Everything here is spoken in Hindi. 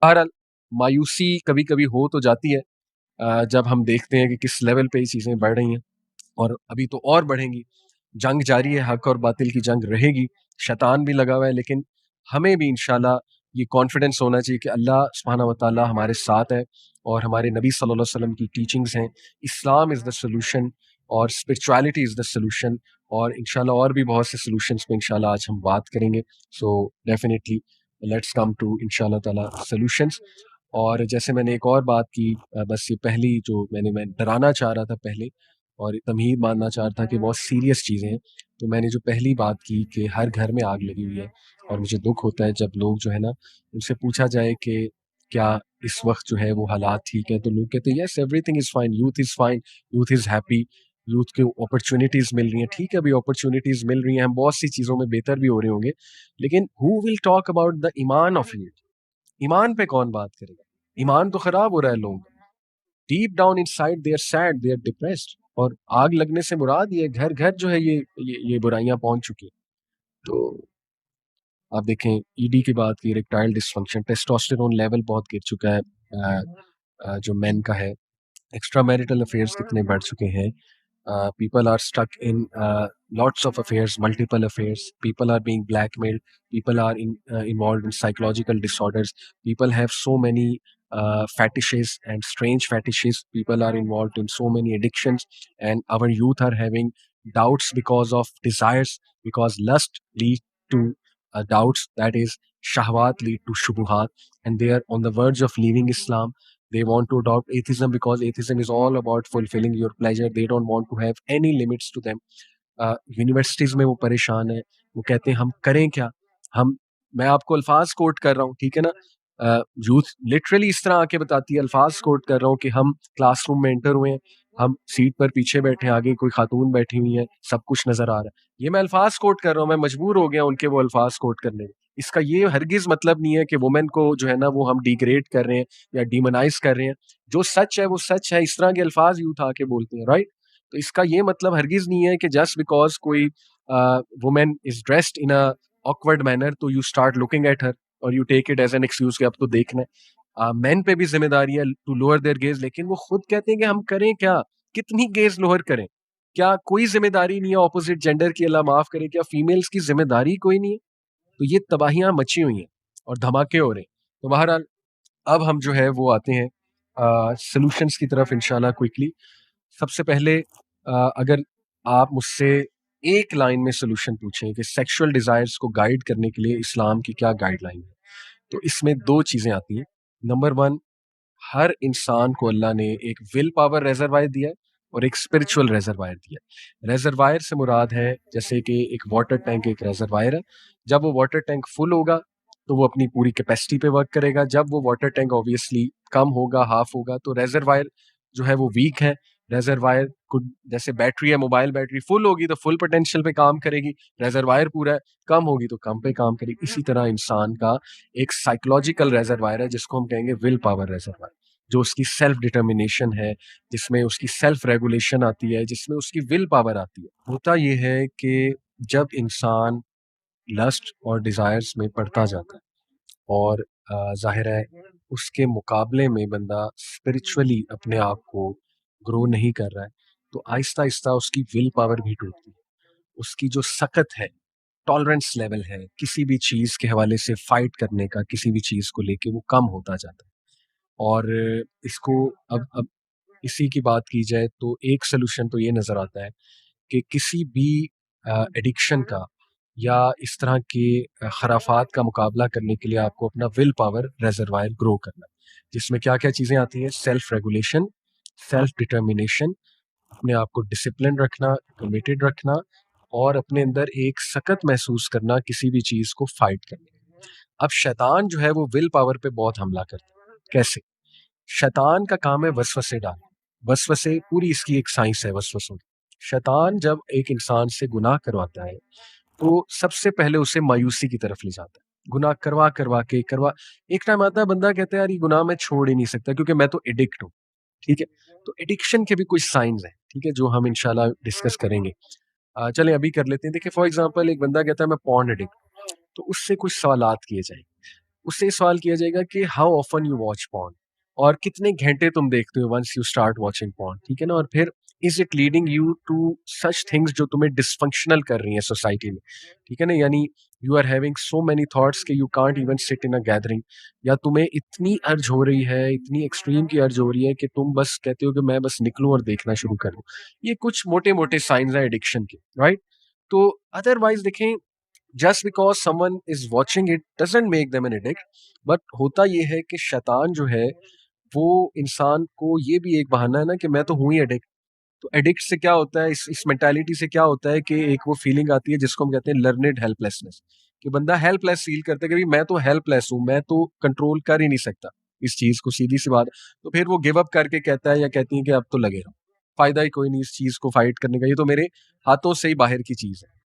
बहरहाल मायूसी कभी-कभी हो तो जाती है जब हम देखते हैं कि किस लेवल पे ये चीज़ें बढ़ रही हैं और अभी तो और बढ़ेंगी। जंग जारी है, हक और बातिल की जंग रहेगी, शैतान भी लगा हुआ है लेकिन हमें भी इंशाल्लाह ये कॉन्फिडेंस होना चाहिए कि अल्लाह सुब्हानहू व तआला हमारे साथ है और हमारे नबी सल्लल्लाहु अलैहि वसल्लम की टीचिंग्स हैं। इस्लाम इज़ द सॉल्यूशन और स्पिरिचुअलिटी इज़ द सॉल्यूशन और इंशाल्लाह और भी बहुत से सॉल्यूशंस पे इंशाल्लाह आज हम बात करेंगे। सो डेफिनिटली लेट्स कम टू इंशाल्लाह ताला सॉल्यूशंस। और जैसे मैंने एक और बात की बस ये पहली जो मैं डराना चाह रहा था पहले और तमहीद मानना चाह रहा था कि बहुत सीरियस चीज़ें हैं। तो मैंने जो पहली बात की कि हर घर में आग लगी हुई है और मुझे दुःख होता है जब लोग जो है ना, उनसे पूछा जाए कि क्या इस वक़्त जो है वो हालात ठीक है? तो लोग कहते हैं, "yes, everything is fine, youth is fine, youth is happy, youth को अपॉर्च्युनिटीज़ मिल रही हैं।" ठीक है, अभी अपॉर्च्युनिटीज़ मिल रही हैं, हम बहुत सी चीज़ों में बेहतर भी हो रहे होंगे, लेकिन who will talk about the ईमान ऑफ यूथ? ईमान पे कौन बात करेगा? ईमान तो खराब हो रहा है लोगों का। Deep down inside they are sad, they are depressed और आग लगने से मुराद ये घर-घर जो है ये बुराइयाँ पहुँच चुकी हैं। तो आप देखें ईडी की बात की, इरेक्टाइल डिस्फंक्शन, टेस्टोस्टेरोन लेवल बहुत गिर चुका है जो मेन का है। एक्स्ट्रा मैरिटल अफेयर्स कितने बढ़ चुके हैं। People are stuck in lots of affairs, multiple affairs. People are being blackmailed. People are involved in psychological disorders. People have so many fetishes and strange fetishes. People are involved in so many addictions, and our youth are having doubts because of desires. Because lust leads to doubts. That is, shahwat lead to shubuhat, and they are on the verge of leaving Islam. They want to adopt atheism because atheism is all about fulfilling your pleasure. They don't want to have any limits to them. Universities में वो परेशान हैं, वो कहते हैं हम करें क्या? हम मैं आपको अल्फ़ाज़ कोट कर रहा हूँ, ठीक है ना? यूथ लिटरली इस तरह आके बताती है, अल्फ़ाज़ कोट कर रहा हूँ कि हम क्लासरूम में एंटर हुए हैं, हम सीट पर पीछे बैठे हैं, आगे कोई खातून बैठी हुई है, सब कुछ नज़र आ रहा है। ये मैं अल्फ़ाज़ कोट कर रहा हूँ, मैं मजबूर हो गया उनके वो अल्फ़ाज़ कोट करने में। इसका ये हरगिज़ मतलब नहीं है कि वुमेन को जो है ना वो हम डिग्रेड कर रहे हैं या डिमोनाइज़ कर रहे हैं। जो सच है वो सच है, इस तरह के अल्फ़ाज़ यूथ आके बोलते हैं, राइट? तो इसका ये मतलब हरगिज़ नहीं है कि जस्ट बिकॉज़ कोई woman is dressed in a awkward manner तो you start looking at her और you take it as an excuse कि अब तो देखना है। मेन पे भी ज़िम्मेदारी है टू लोअर देयर गेज़ लेकिन वो खुद कहते हैं कि हम करें क्या? कितनी गेज़ लोअर करें? क्या कोई ज़िम्मेदारी नहीं है अपोज़िट जेंडर की अल्लाह माफ़ करे, क्या फीमेल्स की ज़िम्मेदारी कोई नहीं है? तो ये तबाहियाँ मची हुई हैं और धमाके हो रहे हैं। तो बहरहाल अब हम जो है वो आते हैं सॉल्यूशंस की तरफ इंशाल्लाह क्विकली। सबसे पहले अगर आप मुझसे एक लाइन में सॉल्यूशन पूछें कि सेक्सुअल डिज़ायर्स को गाइड करने के लिए इस्लाम की क्या गाइडलाइन है? तो इसमें 2 चीज़ें आती हैं। नंबर 1 हर इंसान को अल्लाह ने एक विल पावर रिज़र्वायर दिया है और एक स्पिरिचुअल रिज़र्वायर दिया है। रिज़र्वायर से मुराद है जैसे कि एक वाटर टैंक एक रिज़र्वायर है। जब वो वाटर टैंक फुल होगा, तो वो अपनी पूरी कैपेसिटी पे वर्क करेगा। जब वो वाटर टैंक ऑब्वियसली कम होगा, हाफ होगा, तो रिज़र्वायर जो है वो वीक है। रिज़र्वायर को जैसे बैटरी है, मोबाइल बैटरी फुल होगी तो फुल पोटेंशियल पे काम करेगी, रिज़र्वायर पूरा है, कम होगी तो कम पे काम करेगी। इसी तरह इंसान का एक साइकोलॉजिकल रिज़र्वायर है जिसको हम कहेंगे विल पावर रिज़र्वायर। जो उसकी सेल्फ डिटर्मिनेशन है, जिसमें उसकी सेल्फ रेगुलेशन आती है, जिसमें उसकी विल पावर आती है। होता ये है कि जब इंसान लस्ट और डिज़ायर्स में पड़ता जाता है और ज़ाहिर है उसके मुकाबले में बंदा स्पिरिचुअली अपने आप को ग्रो नहीं कर रहा है, तो आहिस्ता-आहिस्ता उसकी विल पावर भी टूटती है। उसकी जो सकत है, टॉलरेंस लेवल है, किसी भी चीज़ के हवाले से फाइट करने का, किसी भी चीज़ को लेके वो कम होता जाता है। और इसको अब इसी की बात की जाए तो एक सॉल्यूशन तो ये नज़र आता है कि किसी भी एडिक्शन का या इस तरह के खराफात का मुकाबला करने के लिए आपको अपना विल पावर रिजर्वायर ग्रो करना है, जिसमें क्या-क्या चीज़ें आती हैं? सेल्फ रेगुलेशन, सेल्फ डिटर्मिनेशन, अपने आप को डिसिप्लिन रखना, कमिटेड रखना और अपने अंदर एक सकत महसूस करना किसी भी चीज़ को फाइट करने में। अब शैतान जो है वो विल पावर पे बहुत हमला करता है। कैसे? शैतान का काम है वसवसे डालना। वसवसे पूरी इसकी एक साइंस है वसवसों की। शैतान जब एक इंसान से गुनाह करवाता है, तो सबसे पहले उसे मायूसी की तरफ ले जाता है। गुनाह करवा-करवा के करवा एक टाइम आता है बंदा कहता है यार ये गुनाह मैं छोड़ ही नहीं सकता क्योंकि मैं तो एडिक्ट हूँ, ठीक है? तो एडिक्शन के भी कुछ साइन्स हैं, ठीक है? जो हम इंशाल्लाह डिस्कस करेंगे। चलें अभी कर लेते हैं। देखिए फॉर एग्ज़ाम्पल एक बंदा कहता है मैं पॉर्न एडिक्ट हूँ, तो उससे कुछ सवालात किए जाएँ। उससे ये सवाल किया जाएगा कि how often you watch porn, और कितने घंटे तुम देखते हो once you start watching porn, ठीक है ना? और फिर is it leading you to such things जो तुम्हें डिसफंक्शनल कर रही हैं सोसाइटी में, ठीक है ना? यानी you are having so many thoughts कि you can't even sit in a gathering, या तुम्हें इतनी अर्ज हो रही है, इतनी एक्सट्रीम की अर्ज हो रही है कि तुम बस कहते हो कि मैं बस निकलूं और देखना शुरू कर दूं। ये कुछ मोटे मोटे साइंस हैं एडिक्शन के, राइट? तो अदरवाइज देखें, just because someone is watching it doesn't make them an addict. But होता ये है कि शैतान जो है वो इंसान को, ये भी एक बहाना है ना कि मैं तो हूं ही एडिक्ट। तो एडिक्ट से क्या होता है, इस मेंटालिटी से क्या होता है कि एक वो फीलिंग आती है जिसको हम कहते हैं लर्नेड हेल्पलेसनेस, कि बंदा हेल्पलेस फील करता है कि भाई मैं तो हेल्पलेस हूँ, मैं तो कंट्रोल कर ही नहीं सकता इस चीज को, सीधी सी बात। तो फिर वो गिव अप करके कहता है या कहती है कि अब तो लगे रहो, फायदा ही कोई नहीं इस चीज को फाइट करने का, ये तो मेरे हाथों से ही बाहर की चीज है।